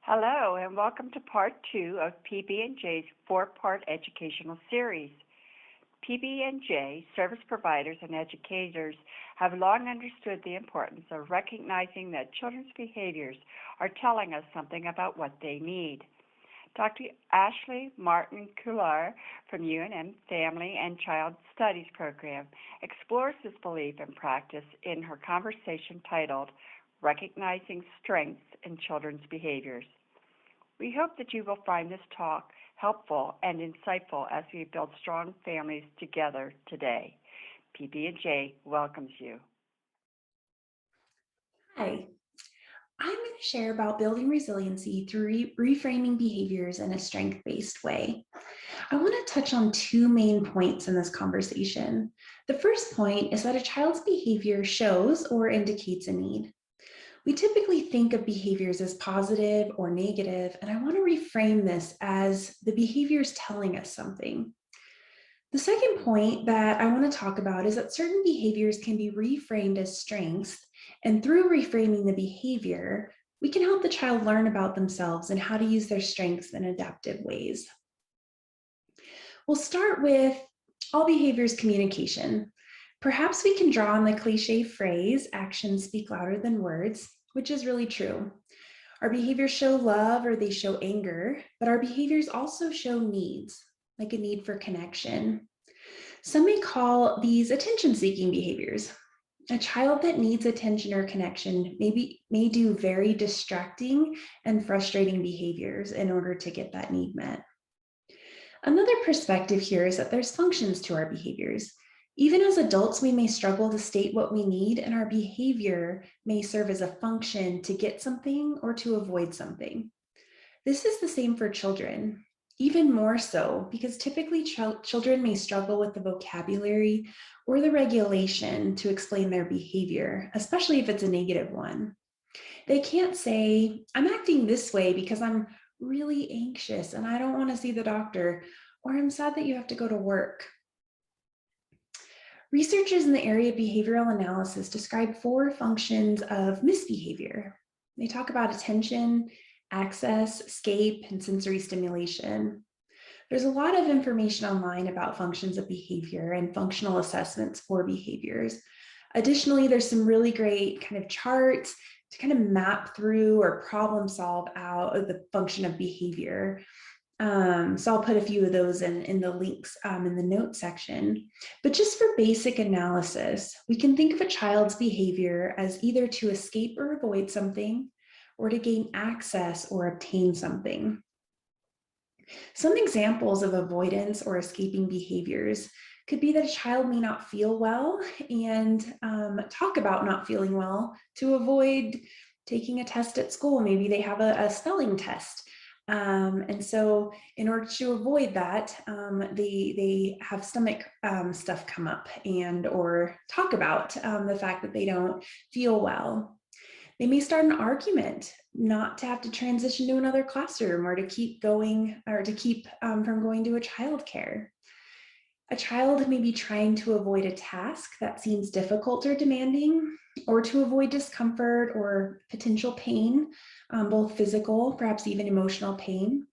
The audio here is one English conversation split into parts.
Hello, and welcome to part 2 of PB&J's 4-part educational series. PB&J service providers and educators have long understood the importance of recognizing that children's behaviors are telling us something about what they need. Dr. Ashley Martin-Cuellar from UNM Family and Child Studies program explores this belief and practice in her conversation titled Recognizing Strengths in Children's Behaviors. We hope that you will find this talk helpful and insightful as we build strong families together today. PB&J welcomes you. Hi, I'm going to share about building resiliency through reframing behaviors in a strength-based way. I want to touch on two main points in this conversation. The first point is that a child's behavior shows or indicates a need. We typically think of behaviors as positive or negative, and I want to reframe this as the behavior is telling us something. The second point that I want to talk about is that certain behaviors can be reframed as strengths, and through reframing the behavior, we can help the child learn about themselves and how to use their strengths in adaptive ways. We'll start with all behaviors communication. Perhaps we can draw on the cliche phrase, actions speak louder than words, which is really true. Our behaviors show love or they show anger, but our behaviors also show needs, like a need for connection. Some may call these attention-seeking behaviors. A child that needs attention or connection may do very distracting and frustrating behaviors in order to get that need met. Another perspective here is that there's functions to our behaviors. Even as adults, we may struggle to state what we need, and our behavior may serve as a function to get something or to avoid something. This is the same for children, even more so, because typically children may struggle with the vocabulary or the regulation to explain their behavior, especially if it's a negative one. They can't say, I'm acting this way because I'm really anxious and I don't want to see the doctor, or I'm sad that you have to go to work. Researchers in the area of behavioral analysis describe 4 functions of misbehavior. They talk about attention, access, escape, and sensory stimulation. There's a lot of information online about functions of behavior and functional assessments for behaviors. Additionally, there's some really great kind of charts to kind of map through or problem solve out of the function of behavior. So I'll put a few of those in the links in the notes section. But just for basic analysis, we can think of a child's behavior as either to escape or avoid something, or to gain access or obtain something. Some examples of avoidance or escaping behaviors could be that a child may not feel well and talk about not feeling well to avoid taking a test at school. Maybe they have a spelling test. And so in order to avoid that, they have stomach stuff come up or talk about the fact that they don't feel well. They may start an argument not to have to transition to another classroom or to keep going or to keep from going to a childcare. A child may be trying to avoid a task that seems difficult or demanding, or to avoid discomfort or potential pain, both physical, perhaps even emotional pain.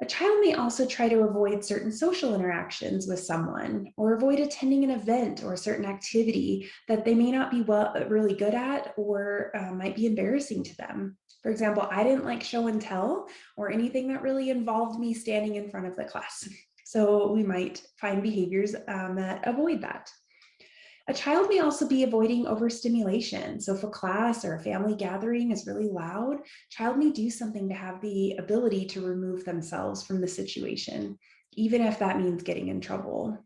A child may also try to avoid certain social interactions with someone, or avoid attending an event or a certain activity that they may not be really good at or might be embarrassing to them. For example, I didn't like show and tell or anything that really involved me standing in front of the class. So we might find behaviors that avoid that. A child may also be avoiding overstimulation. So if a class or a family gathering is really loud, child may do something to have the ability to remove themselves from the situation, even if that means getting in trouble.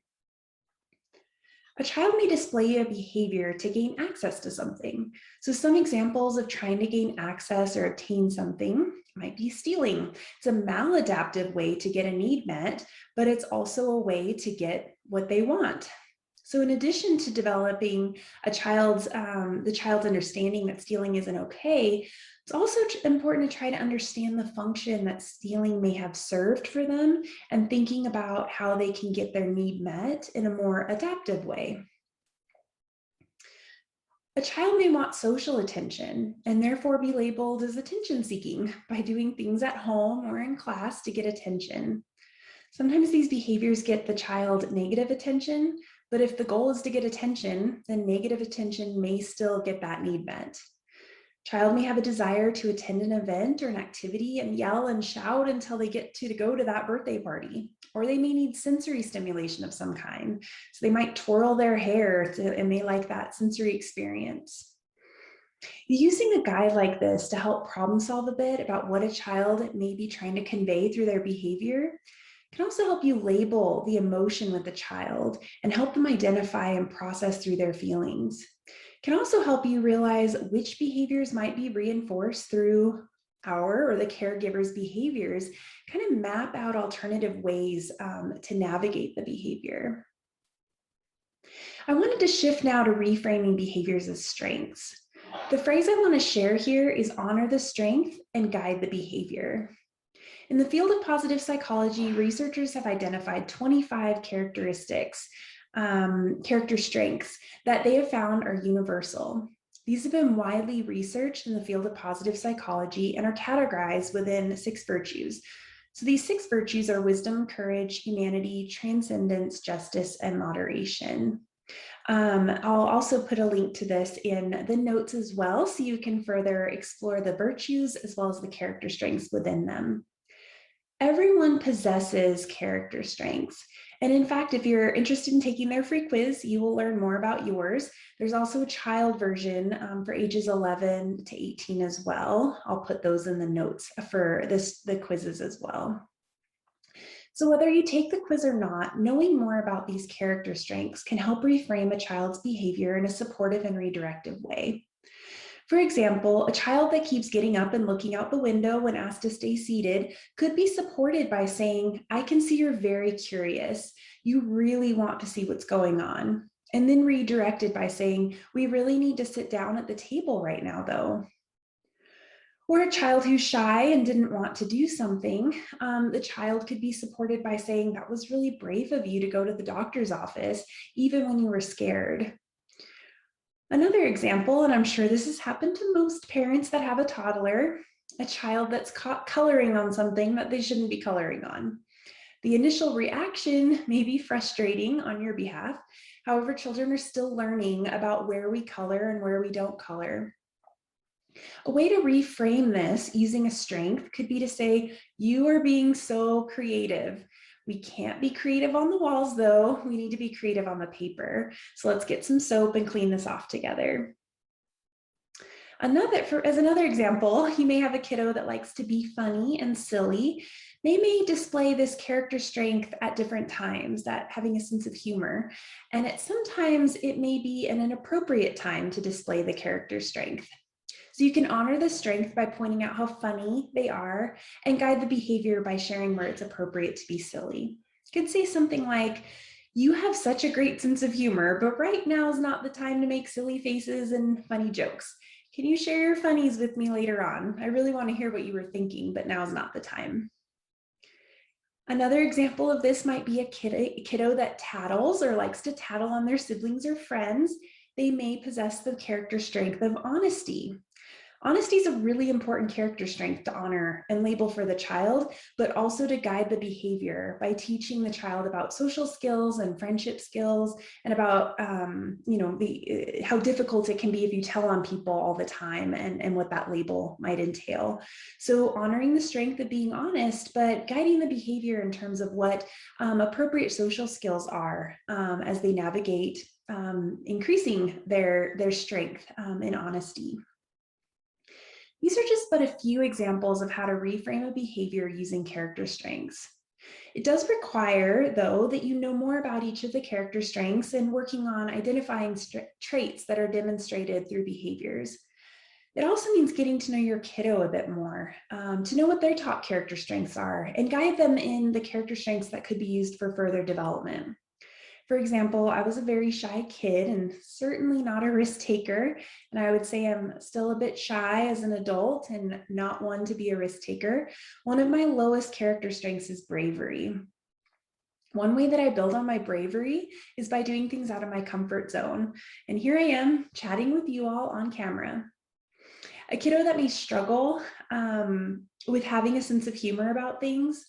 A child may display a behavior to gain access to something. So some examples of trying to gain access or obtain something might be stealing. It's a maladaptive way to get a need met, but it's also a way to get what they want. So in addition to developing the child's understanding that stealing isn't okay, it's also important to try to understand the function that stealing may have served for them and thinking about how they can get their need met in a more adaptive way. A child may want social attention and therefore be labeled as attention seeking by doing things at home or in class to get attention. Sometimes these behaviors get the child negative attention, but if the goal is to get attention, then negative attention may still get that need met. Child may have a desire to attend an event or an activity and yell and shout until they get to go to that birthday party. Or they may need sensory stimulation of some kind. So they might twirl their hair and they like that sensory experience. Using a guide like this to help problem solve a bit about what a child may be trying to convey through their behavior can also help you label the emotion with the child and help them identify and process through their feelings. Can also help you realize which behaviors might be reinforced through our or the caregiver's behaviors, kind of map out alternative ways to navigate the behavior. I wanted to shift now to reframing behaviors as strengths. The phrase I want to share here is honor the strength and guide the behavior. In the field of positive psychology, researchers have identified 25 character strengths that they have found are universal. These have been widely researched in the field of positive psychology and are categorized within 6 virtues. So these 6 virtues are wisdom, courage, humanity, transcendence, justice, and moderation. I'll also put a link to this in the notes as well, so you can further explore the virtues as well as the character strengths within them. Everyone possesses character strengths. And in fact, if you're interested in taking their free quiz, you will learn more about yours. There's also a child version for ages 11 to 18 as well. I'll put those in the notes for the quizzes as well. So whether you take the quiz or not, knowing more about these character strengths can help reframe a child's behavior in a supportive and redirective way. For example, a child that keeps getting up and looking out the window when asked to stay seated could be supported by saying, I can see you're very curious. You really want to see what's going on. And then redirected by saying, we really need to sit down at the table right now, though. Or a child who's shy and didn't want to do something, the child could be supported by saying, that was really brave of you to go to the doctor's office, even when you were scared. Another example, and I'm sure this has happened to most parents that have a toddler, a child that's caught coloring on something that they shouldn't be coloring on. The initial reaction may be frustrating on your behalf. However, children are still learning about where we color and where we don't color. A way to reframe this using a strength could be to say, you are being so creative. We can't be creative on the walls though. We need to be creative on the paper. So let's get some soap and clean this off together. As another example, you may have a kiddo that likes to be funny and silly. They may display this character strength at different times, that having a sense of humor. And sometimes it may be an inappropriate time to display the character strength. So you can honor the strength by pointing out how funny they are and guide the behavior by sharing where it's appropriate to be silly. You could say something like, you have such a great sense of humor, but right now is not the time to make silly faces and funny jokes. Can you share your funnies with me later on? I really want to hear what you were thinking, but now is not the time. Another example of this might be a kiddo that tattles or likes to tattle on their siblings or friends. They may possess the character strength of honesty. Honesty is a really important character strength to honor and label for the child, but also to guide the behavior by teaching the child about social skills and friendship skills and about how difficult it can be if you tell on people all the time and what that label might entail. So honoring the strength of being honest, but guiding the behavior in terms of what appropriate social skills are as they navigate increasing their strength in honesty. These are just but a few examples of how to reframe a behavior using character strengths. It does require, though, that you know more about each of the character strengths and working on identifying traits that are demonstrated through behaviors. It also means getting to know your kiddo a bit more, to know what their top character strengths are and guide them in the character strengths that could be used for further development. For example, I was a very shy kid and certainly not a risk taker. And I would say I'm still a bit shy as an adult and not one to be a risk taker. One of my lowest character strengths is bravery. One way that I build on my bravery is by doing things out of my comfort zone. And here I am chatting with you all on camera. A kiddo that may struggle with having a sense of humor about things,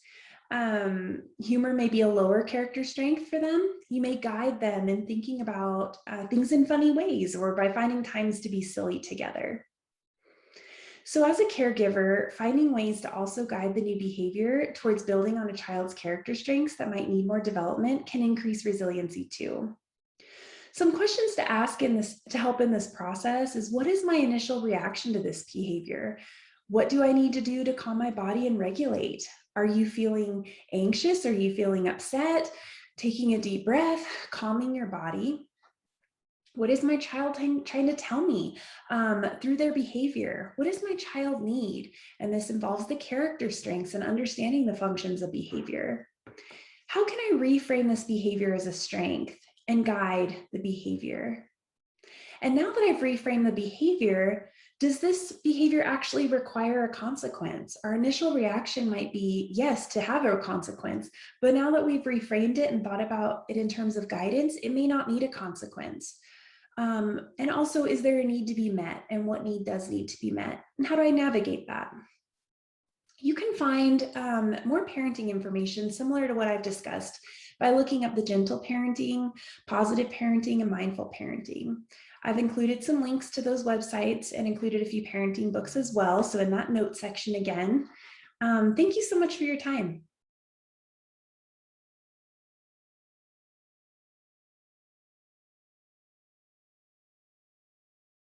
humor may be a lower character strength for them. You may guide them in thinking about things in funny ways or by finding times to be silly together. So as a caregiver, finding ways to also guide the new behavior towards building on a child's character strengths that might need more development can increase resiliency too. Some questions to ask in this to help in this process is, what is my initial reaction to this behavior? What do I need to do to calm my body and regulate? Are you feeling anxious? Are you feeling upset? Taking a deep breath, calming your body. What is my child trying to tell me through their behavior? What does my child need? And this involves the character strengths and understanding the functions of behavior. How can I reframe this behavior as a strength and guide the behavior? And now that I've reframed the behavior, does this behavior actually require a consequence? Our initial reaction might be yes, to have a consequence, but now that we've reframed it and thought about it in terms of guidance, it may not need a consequence. And also, is there a need to be met, and what need does need to be met? And how do I navigate that? You can find more parenting information similar to what I've discussed by looking up the gentle parenting, positive parenting, and mindful parenting. I've included some links to those websites and included a few parenting books as well. So in that note section again, thank you so much for your time.